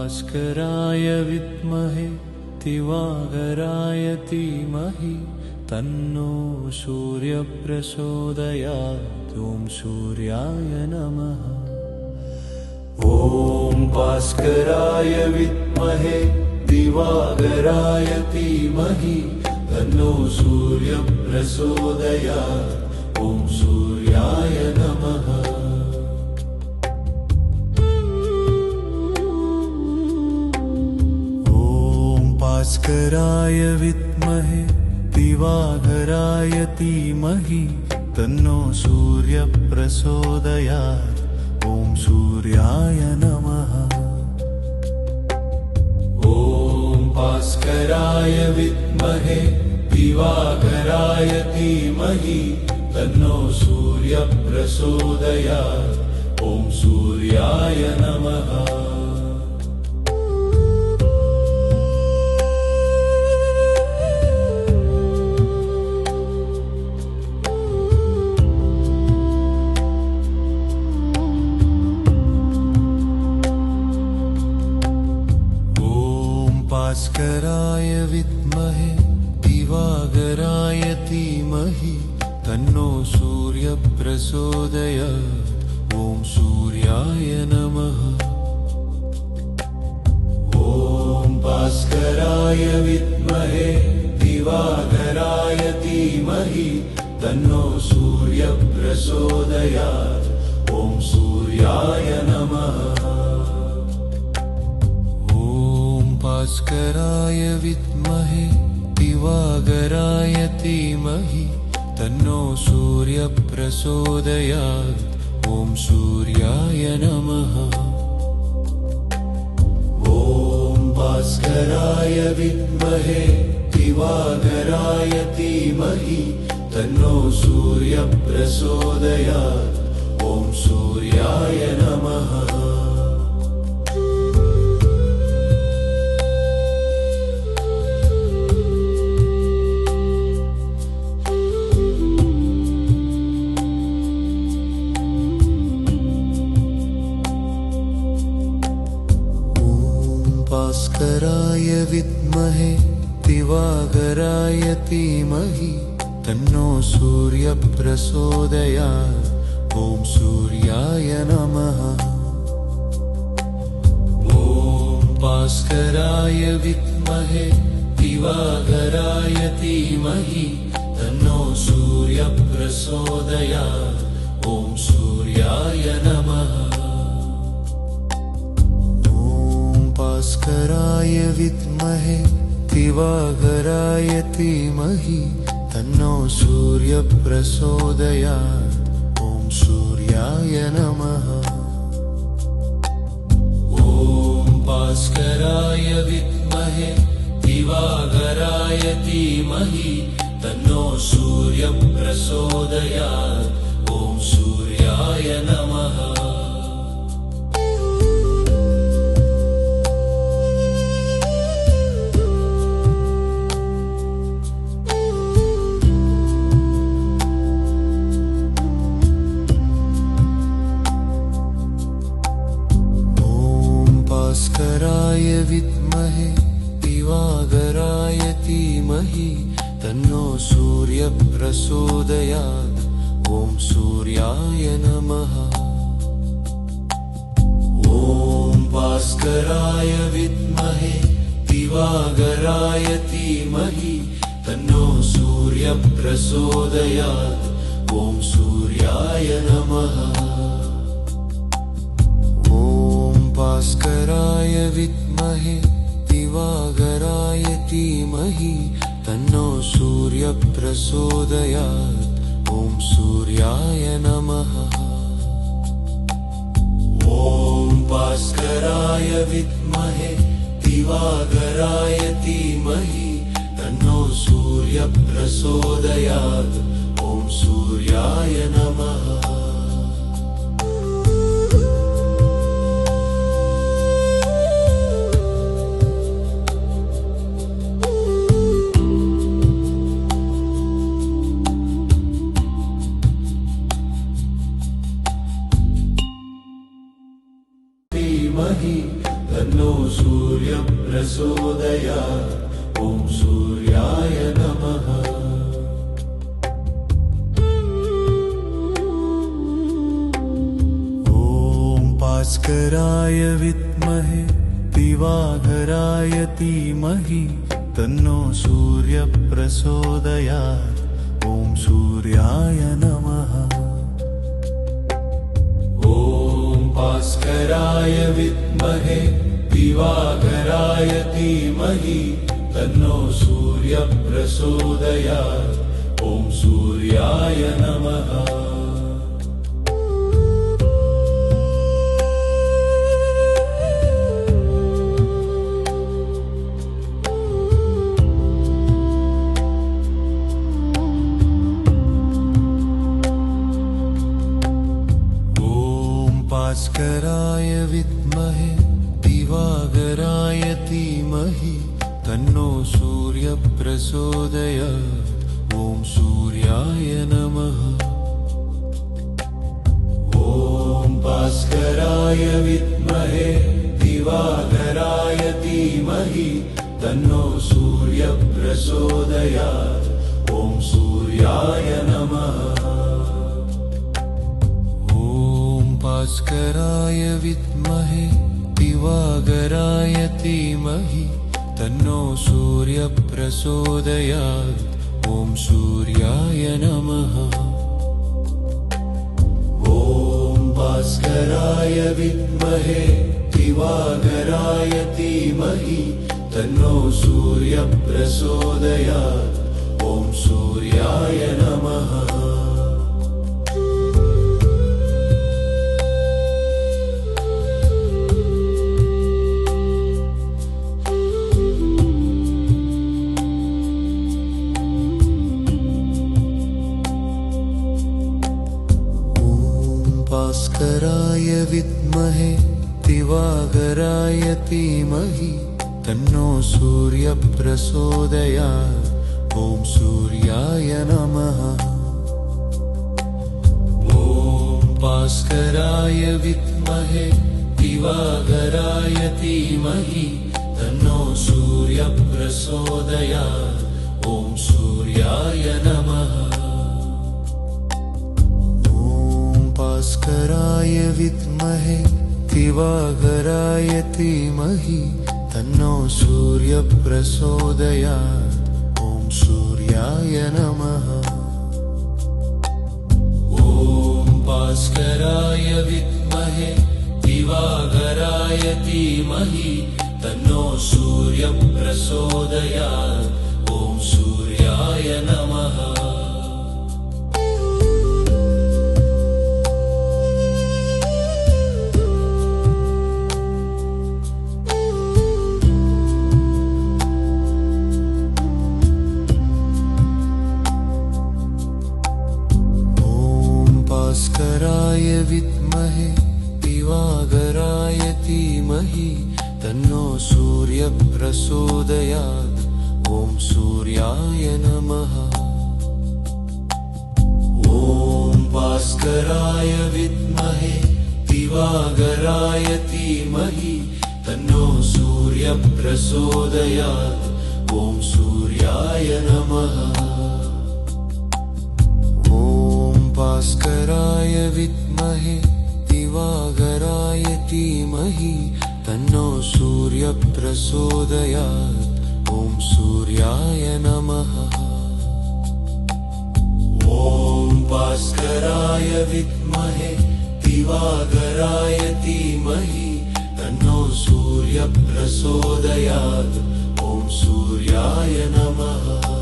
भास्कराय विद्महे दिवाकराय धीमहि तन्नो सूर्यः प्रचोदयात्। ॐ सूर्याय नमः। ॐ भास्कराय विद्महे दिवाकराय धीमहि तन्नो सूर्यः प्रचोदयात्। ॐ सूर्याय नमः। भास्कराय विद्महे दिवाकराय धीमहि तन्नो सूर्यः प्रचोदयात्। ॐ सूर्याय नमः। ॐ भास्कराय विद्महे दिवाकराय धीमहि तन्नो सूर्यः प्रचोदयात्। ॐ सूर्याय नमः। भास्कराय विद्महे दिवाकराय धीमहि तन्नो सूर्यः प्रचोदयात्। ॐ सूर्याय नमः। ॐ भास्कराय विद्महे दिवाकराय धीमहि तन्नो सूर्यः प्रचोदयात्। ॐ सूर्याय नमः। भास्कराय विद्महे दिवाकराय धीमहि तन्नो सूर्यः प्रचोदयात्। ॐ सूर्याय नमः। ॐ भास्कराय विद्महे दिवाकराय धीमहि तन्नो सूर्यः प्रचोदयात्। ॐ सूर्याय नमः। भास्कराय विद्महे दिवाकराय धीमहि तन्नो सूर्यः प्रचोदयात्। ॐ सूर्याय नमः। ॐ भास्कराय विद्महे दिवाकराय धीमहि तन्नो सूर्यः प्रचोदयात्। ॐ सूर्याय नमः। भास्कराय विद्महे दिवाकराय धीमहि तन्नो सूर्यः प्रचोदयात्। ॐ सूर्याय नमः। ॐ भास्कराय विद्महे दिवाकराय धीमहि तन्नो सूर्यः प्रचोदयात्। ॐ सूर्याय नमः। भास्कराय विद्महे दिवाकराय धीमहि तन्नो सूर्यः प्रचोदयात्। ॐ सूर्याय नमः। ॐ भास्कराय विद्महे दिवाकराय धीमहि तन्नो सूर्यः प्रचोदयात्। ॐ सूर्याय नमः। भास्कराय विद्महे दिवाकराय धीमहि तन्नो सूर्यः प्रचोदयात्। ॐ सूर्याय नमः। ॐ भास्कराय विद्महे दिवाकराय धीमहि तन्नो सूर्यः प्रचोदयात्। ॐ सूर्याय नमः। धीमहि तन्नो ॐ सूर्याय नमः। ॐ भास्कराय विद्महे दिवाकराय धीमहि तन्नो सूर्यः प्रचोदयात्। ॐ सूर्याय नमः। ॐ भास्कराय विद्महे दिवाकराय धीमहि तन्नो सूर्यः प्रचोदयात्। ॐ सूर्याय नमः। भास्कराय विद्महे दिवाकराय धीमहि तन्नो सूर्यः प्रचोदयात्। ॐ सूर्याय नमः। ॐ भास्कराय विद्महे दिवाकराय धीमहि तन्नो सूर्यः प्रचोदयात्। ॐ सूर्याय नमः। भास्कराय विद्महे दिवाकराय धीमहि तन्नो सूर्यः प्रचोदयात्। ॐ सूर्याय नमः। ॐ भास्कराय विद्महे दिवाकराय धीमहि तन्नो सूर्यः प्रचोदयात्। ॐ सूर्याय नमः। भास्कराय विद्महे दिवाकराय धीमहि तन्नो सूर्यः प्रचोदयात्। ॐ सूर्याय नमः। ॐ भास्कराय विद्महे दिवाकराय धीमहि तन्नो सूर्यः प्रचोदयात्। ॐ सूर्याय नमः। भास्कराय विद्महे दिवाकराय धीमहि तन्नो सूर्यः प्रचोदयात्। ॐ सूर्याय नमः। ॐ भास्कराय विद्महे दिवाकराय धीमहि तन्नो सूर्यः प्रचोदयात्। ॐ सूर्याय नमः। भास्कराय विद्महे दिवाकराय धीमहि तन्नो सूर्यः प्रचोदयात्। ॐ सूर्याय नमः। ॐ भास्कराय विद्महे दिवाकराय धीमहि तन्नो सूर्यः प्रचोदयात्। ॐ सूर्याय नमः। भास्कराय विद्महे दिवाकराय धीमहि तन्नो सूर्यः प्रचोदयात्। ॐ सूर्याय नमः। ॐ भास्कराय विद्महे दिवाकराय धीमहि तन्नो सूर्यः प्रचोदयात्। ॐ सूर्याय नमः।